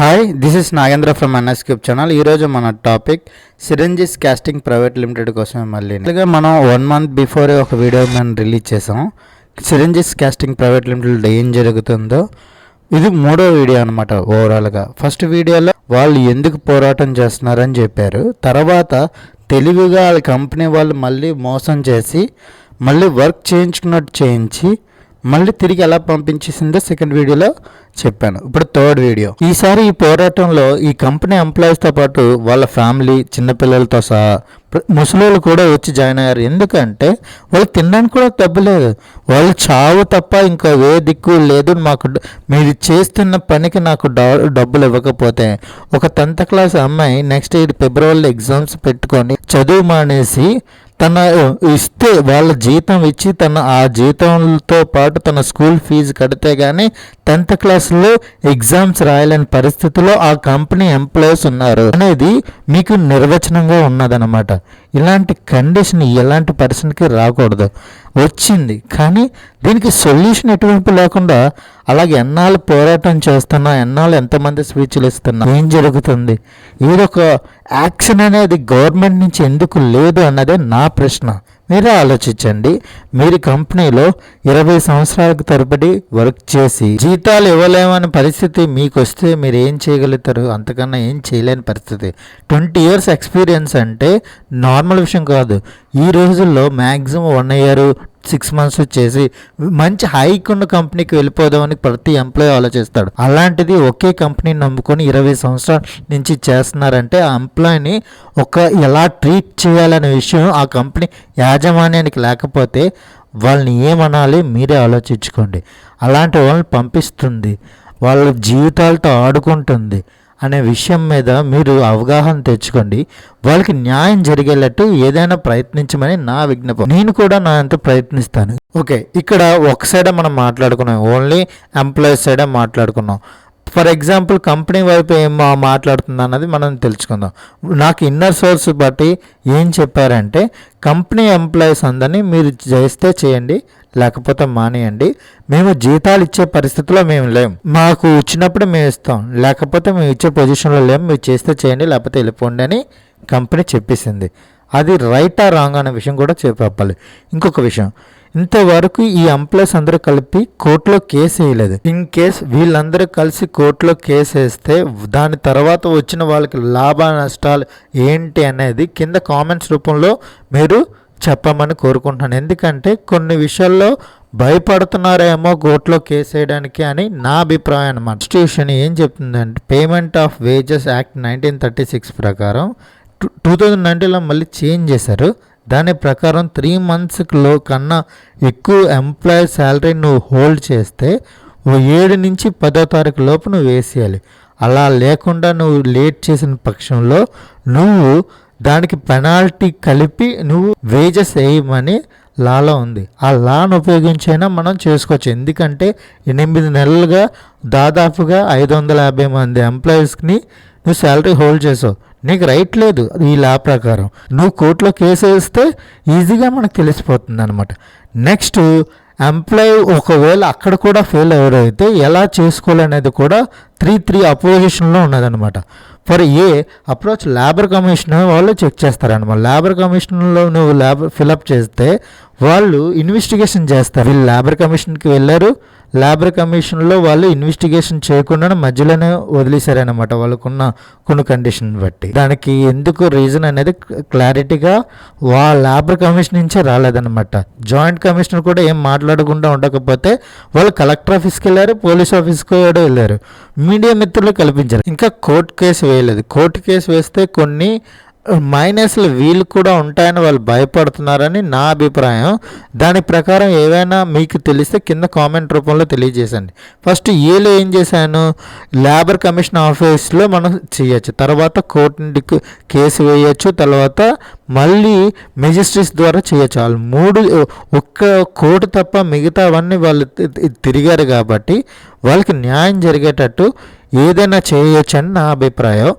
Hi, this is Nagendra from NS cube channel. ఈరోజు మన topic సిరంజిస్ కాస్టింగ్ ప్రైవేట్ లిమిటెడ్ కోసమే. మళ్ళీ మనం 1 month బిఫోర్ ఒక వీడియో మనం రిలీజ్ చేసాం. సిరంజిస్ కాస్టింగ్ ప్రైవేట్ లిమిటెడ్ ఏం జరుగుతుందో ఇది 3వ వీడియో అనమాట. ఓవరాల్గా ఫస్ట్ వీడియోలో వాళ్ళు ఎందుకు పోరాటం చేస్తున్నారని చెప్పారు. తర్వాత తెలివిగా వాళ్ళ కంపెనీ వాళ్ళు మళ్ళీ మోసం చేసి మళ్ళీ వర్క్ చేయించుకున్నట్టు చేయించి మళ్ళీ తిరిగి ఎలా పంపించేసిందో సెకండ్ వీడియోలో చెప్పాను. ఇప్పుడు థర్డ్ వీడియో. ఈసారి ఈ పోరాటంలో ఈ కంపెనీ ఎంప్లాయీస్తో పాటు వాళ్ళ ఫ్యామిలీ చిన్నపిల్లలతో సహా ముసలోళ్ళు కూడా వచ్చి జాయిన్ అయ్యారు. ఎందుకంటే వాళ్ళు తినడానికి కూడా డబ్బు లేదు, వాళ్ళు చావు తప్ప ఇంకా ఏ దిక్కు లేదు. మాకు మీరు చేస్తున్న పనికి నాకు డబ్బులు ఇవ్వకపోతే ఒక 10th క్లాస్ అమ్మాయి నెక్స్ట్ ఇయర్ ఫిబ్రవరిలో ఎగ్జామ్స్ పెట్టుకొని చదువు మానేసి తన ఇస్తే వాళ్ళ జీతం ఇచ్చి ఆ జీతంతో పాటు తన స్కూల్ ఫీజు కడితే కానీ 10th క్లాస్లో ఎగ్జామ్స్ రాయలేని పరిస్థితిలో ఆ కంపెనీ ఎంప్లాయీస్ ఉన్నారు అనేది మీకు నిర్వచనంగా ఉన్నదన్నమాట. ఇలాంటి కండిషన్ ఎలాంటి పర్సన్కి రాకూడదు, వచ్చింది. కానీ దీనికి సొల్యూషన్ ఎటువైపు లేకుండా అలాగే ఎన్నాళ్ళు పోరాటం చేస్తున్నా, ఎన్నాళ్ళు ఎంతమంది స్పీచ్లు ఇస్తున్నా ఏం జరుగుతుంది? ఏదొక యాక్షన్ అనేది గవర్నమెంట్ నుంచి ఎందుకు లేదు అన్నదే నా ప్రశ్న. మీరే ఆలోచించండి. మీరు కంపెనీలో 20 సంవత్సరాలకు తరబడి వర్క్ చేసి జీతాలు ఇవ్వలేమని పరిస్థితి మీకు వస్తే మీరు ఏం చేయగలుగుతారు? అంతకన్నా ఏం చేయలేని పరిస్థితి. 20 years ఎక్స్పీరియన్స్ అంటే నార్మల్ విషయం కాదు. ఈ రోజుల్లో మ్యాక్సిమం 1 year 6 months చేసి మంచి హైక్ ఉన్న కంపెనీకి వెళ్ళిపోదామని ప్రతి ఎంప్లాయీ ఆలోచిస్తాడు. అలాంటిది ఒకే కంపెనీని నమ్ముకొని 20 సంవత్సరాల నుంచి చేస్తున్నారంటే ఆ ఎంప్లాయీని ఎలా ట్రీట్ చేయాలనే విషయం ఆ కంపెనీ యాజమాన్యానికి లేకపోతే వాళ్ళని ఏమనాలి మీరే ఆలోచించుకోండి. అలాంటి వాళ్ళని పంపిస్తుంది, వాళ్ళ జీవితాలతో ఆడుకుంటుంది అనే విషయం మీద మీరు అవగాహన తెచ్చుకోండి. వాళ్ళకి న్యాయం జరిగేటట్టు ఏదైనా ప్రయత్నించమని నా విజ్ఞప్తి. నేను కూడా నా అంత ప్రయత్నిస్తాను. ఓకే, ఇక్కడ ఒక సైడే మనం మాట్లాడుకున్నాం, ఓన్లీ ఎంప్లాయీస్ సైడే మాట్లాడుకున్నాం. ఫర్ ఎగ్జాంపుల్ కంపెనీ వైపు ఏం మాట్లాడుతుంది అన్నది మనం తెలుసుకుందాం. నాకు ఇన్నర్ సోర్స్ బట్టి ఏం చెప్పారంటే కంపెనీ ఎంప్లాయీస్ అందరినీ మీరు చేస్తే చేయండి, లేకపోతే మానేయండి. మేము జీతాలు ఇచ్చే పరిస్థితిలో మేము లేము, మాకు ఇచ్చినప్పుడు మేము ఇస్తాం, లేకపోతే మేము ఇచ్చే పొజిషన్లో లేము, మీరు చేస్తే చేయండి లేకపోతే వెళ్ళిపోండి అని కంపెనీ చెప్పేసింది. అది రైటా రాంగ్ అనే విషయం కూడా చెప్పాలి. ఇంకొక విషయం, ఇంతవరకు ఈ ఎంప్లాయీస్ అందరూ కలిపి కోర్టులో కేసు వేయలేదు. ఇన్ కేస్ వీళ్ళందరూ కలిసి కోర్టులో కేసు వేస్తే దాని తర్వాత వచ్చిన వాళ్ళకి లాభ నష్టాలు ఏంటి అనేది కింద కామెంట్స్ రూపంలో మీరు చెప్పమని కోరుకుంటున్నాను. ఎందుకంటే కొన్ని విషయాల్లో భయపడుతున్నారేమో కోర్టులో కేసు వేయడానికి అని నా అభిప్రాయం అన్నమాట. కాన్స్టిట్యూషన్ ఏం చెప్తుందంటే పేమెంట్ ఆఫ్ వేజెస్ యాక్ట్ 1936 ప్రకారం 2019లో మళ్ళీ చేంజ్ చేశారు. దాని ప్రకారం 3 months కన్నా ఎక్కువ ఎంప్లాయీ శాలరీ నువ్వు హోల్డ్ చేస్తే 7 నుంచి 10వ తారీఖు లోపు నువ్వు వేసేయాలి. అలా లేకుండా నువ్వు లేట్ చేసిన పక్షంలో నువ్వు దానికి పెనాల్టీ కలిపి నువ్వు వేజెస్ వేయమని లాలో ఉంది. ఆ లాను ఉపయోగించైనా మనం చేసుకోవచ్చు. ఎందుకంటే 8 నెలలుగా దాదాపుగా 550 మంది ఎంప్లాయీస్ని నువ్వు శాలరీ హోల్డ్ చేసావు, నీకు రైట్ లేదు ఈ లా ప్రకారం. నువ్వు కోర్టులో కేసు వేస్తే ఈజీగా మనకు తెలిసిపోతుంది అనమాట. నెక్స్ట్ ఎంప్లాయీ ఒకవేళ అక్కడ కూడా ఫెయిల్ ఎవరైతే ఎలా చేసుకోవాలనేది కూడా 3 అపోజిషన్లో ఉన్నదనమాట. ఫర్ అప్రోచ్ లేబర్ కమిషన్ వాళ్ళు చెక్ చేస్తారనమాట. లేబర్ కమిషన్లో నువ్వు ఫిలప్ చేస్తే వాళ్ళు ఇన్వెస్టిగేషన్ చేస్తారు. వీళ్ళు లేబర్ కమిషన్కి వెళ్ళారు, లేబర్ కమిషన్లో వాళ్ళు ఇన్వెస్టిగేషన్ చేయకుండా మధ్యలోనే వదిలేశారనమాట వాళ్ళకున్న కొన్ని కండిషన్ బట్టి. దానికి ఎందుకు రీజన్ అనేది క్లారిటీగా లేబర్ కమిషన్ నుంచే రాలేదనమాట. జాయింట్ కమిషనర్ కూడా ఏం మాట్లాడకుండా ఉండకపోతే వాళ్ళు కలెక్టర్ ఆఫీస్కి వెళ్ళారు, పోలీస్ ఆఫీస్కి కూడా వెళ్ళారు, మీడియా మిత్రులు కల్పించారు. ఇంకా కోర్టు కేసు వేయలేదు. కోర్టు కేసు వేస్తే కొన్ని మైనస్లు వీళ్ళు కూడా ఉంటాయని వాళ్ళు భయపడుతున్నారని నా అభిప్రాయం. దాని ప్రకారం ఏవైనా మీకు తెలిస్తే కింద కామెంట్ రూపంలో తెలియజేసండి. ఫస్ట్ ఏలో ఏం చేశాను, లేబర్ కమిషన్ ఆఫీస్లో మనం చేయొచ్చు, తర్వాత కోర్టు కేసు వేయచ్చు, తర్వాత మళ్ళీ మెజిస్ట్రేట్స్ ద్వారా చేయొచ్చు. వాళ్ళు 3 ఒక్క కోర్టు తప్ప మిగతావన్నీ వాళ్ళు తిరిగారు కాబట్టి వాళ్ళకి న్యాయం జరిగేటట్టు ఏదైనా చేయొచ్చు అని నా అభిప్రాయం.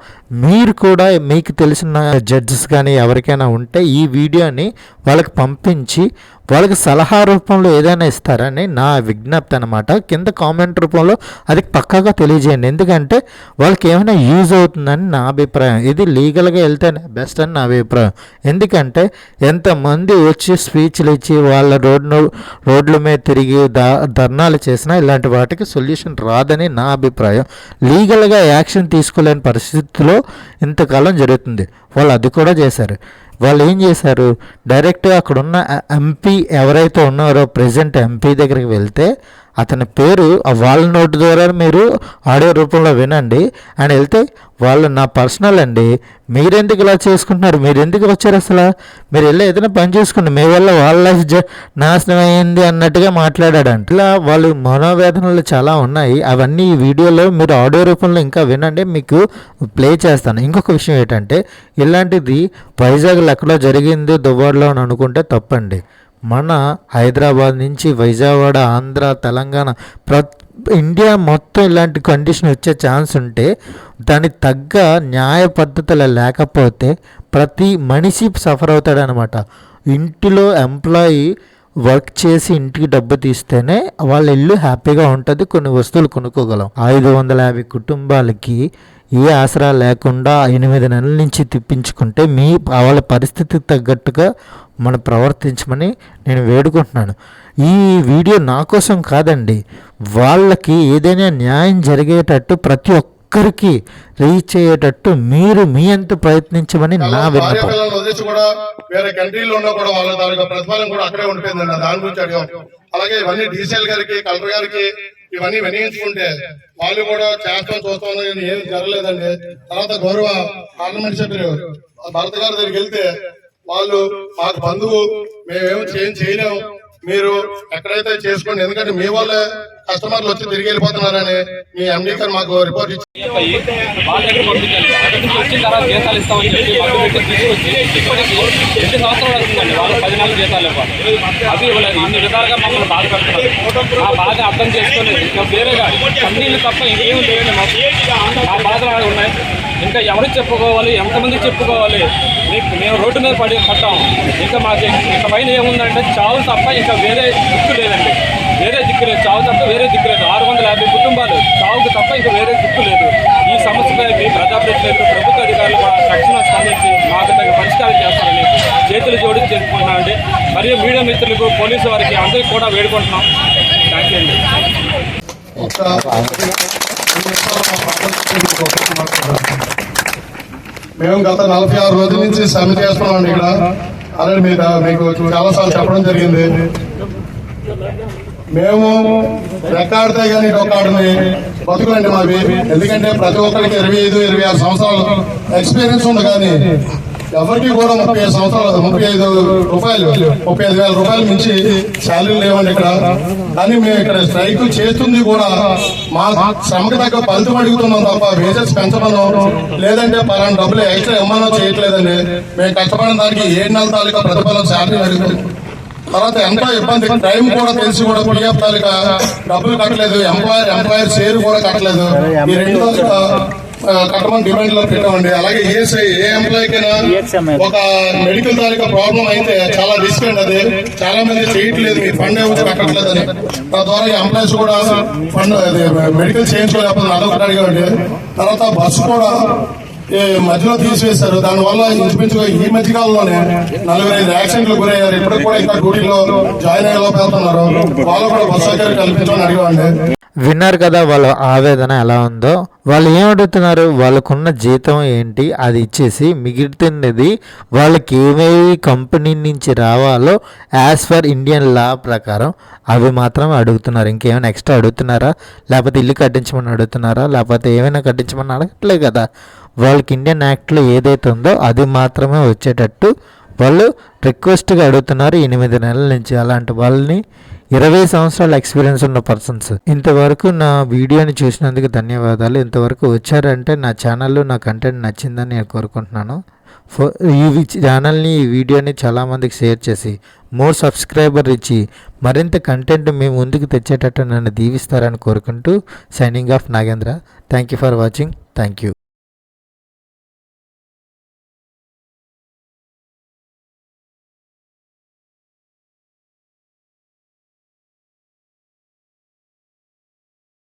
మీరు కూడా మీకు తెలిసిన జడ్జెస్ కానీ ఎవరికైనా ఉంటే ఈ వీడియోని వాళ్ళకి పంపించి వాళ్ళకి సలహా రూపంలో ఏదైనా ఇస్తారని నా విజ్ఞప్తి అనమాట. కింద కామెంట్ రూపంలో అది పక్కాగా తెలియజేయండి, ఎందుకంటే వాళ్ళకి ఏమైనా యూజ్ అవుతుందని నా అభిప్రాయం. ఇది లీగల్గా వెళ్తేనే బెస్ట్ అని నా అభిప్రాయం. ఎందుకంటే ఎంతమంది వచ్చి స్పీచ్లు ఇచ్చి వాళ్ళ రోడ్ల మీద తిరిగి ధర్నాలు చేసినా ఇలాంటి వాటికి సొల్యూషన్ రాదని నా అభిప్రాయం. లీగల్గా యాక్షన్ తీసుకోలేని పరిస్థితిలో ఇంతకాలం జరుగుతుంది. వాళ్ళు అది కూడా చేశారు. వాళ్ళు ఏం చేశారు, డైరెక్ట్గా అక్కడున్న ఎంపీ ఎవరైతే ఉన్నారో ప్రెసిడెంట్ ఎంపీ దగ్గరికి వెళ్తే అతని పేరు వాళ్ళ నోటి ద్వారా మీరు ఆడియో రూపంలో వినండి అని వెళ్తే వాళ్ళు నా పర్సనల్ అండి, మీరెందుకు ఇలా చేసుకుంటున్నారు, మీరు ఎందుకు వచ్చారు, అసలు మీరు వెళ్ళి ఏదైనా పని చేసుకోండి, మీ వల్ల వాళ్ళ లైఫ్ నాశనం అయ్యింది అన్నట్టుగా మాట్లాడాడంట. ఇలా వాళ్ళు మనోవేదనలు చాలా ఉన్నాయి. అవన్నీ ఈ వీడియోలో మీరు ఆడియో రూపంలో ఇంకా వినండి, మీకు ప్లే చేస్తాను. ఇంకొక విషయం ఏంటంటే ఇలాంటిది వైజాగ్లో ఎక్కడో జరిగింది దువ్వాడలో అని అనుకుంటే తప్పండి. మన హైదరాబాద్ నుంచి విజయవాడ, ఆంధ్ర, తెలంగాణ, ఇండియా మొత్తం ఇలాంటి కండిషన్ వచ్చే ఛాన్స్ ఉంటే దానికి తగ్గ న్యాయ పద్ధతులు లేకపోతే ప్రతి మనిషి సఫర్ అవుతాడనమాట. ఇంటిలో ఎంప్లాయీ వర్క్ చేసి ఇంటికి డబ్బు తీస్తేనే వాళ్ళ ఇల్లు హ్యాపీగా ఉంటుంది, కొన్ని వస్తువులు కొనుక్కోగలం. 550 కుటుంబాలకి ఏ ఆసరా లేకుండా 8 నెలల నుంచి తిప్పించుకుంటే వాళ్ళ పరిస్థితికి తగ్గట్టుగా మనం ప్రవర్తించమని నేను వేడుకుంటున్నాను. ఈ వీడియో నా కోసం కాదండి, వాళ్ళకి ఏదైనా న్యాయం జరిగేటట్టు ప్రతి ఒక్కరికి రీచ్ అయ్యేటట్టు మీరు మీ అంత ప్రయత్నించమని నా విన్నపం. వేరే కంట్రీలో ఉన్నా కూడా వాళ్ళ తాలూకా ప్రతిఫలం కూడా అక్కడే ఉండిపోయిందండి. దాని గురించి అడిగాం. అలాగే ఇవన్నీ డీసీఎల్ గారికి, కలెక్టర్ గారికి ఇవన్నీ వినియోగించుకుంటే వాళ్ళు కూడా చేస్తాం చూస్తాం ఏం జరగలేదండి. తర్వాత గౌరవ పార్లమెంట్ సభ్యులు భరత్ గారి దగ్గరికి వెళ్తే వాళ్ళు మాకు బంధువు, మేమేమో చేయలేము, మీరు ఎక్కడైతే చేసుకోండి, ఎందుకంటే మీ వాళ్ళే కస్టమర్లు వచ్చి తిరిగి వెళ్ళిపోతున్నారని మీ ఎండీ గారు మాకు రిపోర్ట్ ఇచ్చి అర్థం చేసుకొని వేరేగా కంపెనీలు తప్ప ఇంకేం లేవండి. మా బాధలు ఉన్నాయి. ఇంకా ఎవరు చెప్పుకోవాలి, ఎంతమంది చెప్పుకోవాలి? మేము రోడ్డు మీద పడ్డాం. ఇంకా మాకు ఇంకా పైన ఏముందంటే చావు తప్ప ఇంకా వేరే దిక్కు లేదండి. వేరే దిక్కు లేదు, చావు తప్ప వేరే దిక్కు లేదు. 650 కుటుంబాలు చావుకు తప్ప ఇంకా వేరే దిక్కు లేదు. ఈ సమస్యపై మీ ప్రజాప్రతినిధులు, ప్రభుత్వ అధికారులు కూడా తక్షణ స్పందించి మాకు తగ్గ పరిష్కారం చేస్తారని చేతులు జోడించి చెప్పుకుంటున్నామండి. మరియు మీడియా మిత్రులకు, పోలీసు వారికి అందరికీ కూడా వేడుకుంటున్నాం. థ్యాంక్ యూ అండి. మేము గత 46 రోజుల నుంచి సమ్మె చేస్తున్నామండి ఇక్కడ. అలాగే మీకు చాలాసార్లు చెప్పడం జరిగింది. మేము రెక్కాడితే కానీ డొక్కాడని బతుకులండి మావి. ఎందుకంటే ప్రతి ఒక్కరికి 25-26 సంవత్సరాలు ఎక్స్పీరియన్స్ ఉంది, కానీ ఎవరికి కూడా 35 సంవత్సరాలు 35,000 రూపాయలు మించి శాలరీ లేవండి ఇక్కడ. కానీ మేము ఇక్కడ స్ట్రైక్ చేస్తుంది కూడా మా శ్రమకు తగ్గ ఫలితం అడుగుతున్నాం తప్ప వేజెస్ పెంచమనో లేదంటే పలానా డబ్బులు ఎక్స్ట్రా ఇమ్మనో చేయట్లేదండి. మేము కష్టపడిన దానికి 7 నెలల తాలూకా ప్రతిఫలం శాలరీ అడుగుతుంది. తర్వాత ఎంతో ఇబ్బంది, టైం కూడా తెలిసి కూడా పిఎఫ్ తాలూకా డబ్బులు కట్టలేదు, ఎంప్లాయర్ షేర్ కూడా కట్టలేదు. ఈ 2 తాలూకా కట్టమని డిమాండ్ లో పెట్టామండి. అలాగే ఈఎస్ఐ ఏ ఎంప్లాయీకైనా ఒక మెడికల్ తాలూకా ప్రాబ్లం అయితే చాలా రిస్క్ అండి. అది చాలా మంది చేయట్లేదు, మీ ఫండ్ ఏమో కట్టట్లేదని. తద్వారా ఎంప్లాయీస్ కూడా ఫండ్ మెడికల్ చేయించుకోలేకపోతే అదొకటి అడిగామండి. తర్వాత బస్సు కూడా మధ్యలో తీసివేశారు. దానివల్ల ఇంచుమించుగా ఈ మధ్యకాలంలోనే 45 యాక్సిడెంట్లు గురయ్యారు. ఇప్పటికి కూడా ఇంకా డ్యూటీలో జాయిన్ అయ్యేలోపు వెళ్తున్నారు. వాళ్ళు కూడా బస్సు సౌకర్యం కల్పించమని అడిగామండి. విన్నారు కదా వాళ్ళ ఆవేదన ఎలా ఉందో. వాళ్ళు ఏమడుగుతున్నారు, వాళ్ళకున్న జీతం ఏంటి అది ఇచ్చేసి మిగిలితున్నది వాళ్ళకి ఏమేవి కంపెనీ నుంచి రావాలో యాజ్ పర్ ఇండియన్ లా ప్రకారం అవి మాత్రం అడుగుతున్నారు. ఇంకేమైనా ఎక్స్ట్రా అడుగుతున్నారా, లేకపోతే ఇల్లు కట్టించమని అడుగుతున్నారా, లేకపోతే ఏమైనా కట్టించమని అడగట్లేదు కదా. వాళ్ళకి ఇండియన్ యాక్ట్లో ఏదైతే ఉందో అది మాత్రమే వచ్చేటట్టు వాళ్ళు రిక్వెస్ట్గా అడుగుతున్నారు 8 నెలల నుంచి. అలాంటి వాళ్ళని 20 సంవత్సరాల ఎక్స్పీరియన్స్ ఉన్న పర్సన్స్. ఇంతవరకు నా వీడియోని చూసినందుకు ధన్యవాదాలు. ఇంతవరకు వచ్చారంటే నా ఛానల్లో నా కంటెంట్ నచ్చిందని నేను కోరుకుంటున్నాను. ఈ ఛానల్ని, ఈ వీడియోని చాలామందికి షేర్ చేసి మోర్ సబ్స్క్రైబర్ ఇచ్చి మరింత కంటెంట్ మీ ముందుకు తెచ్చేటట్టు నన్ను దీవిస్తారని కోరుకుంటూ signing off Nagendra. Thank you for watching. Thank you.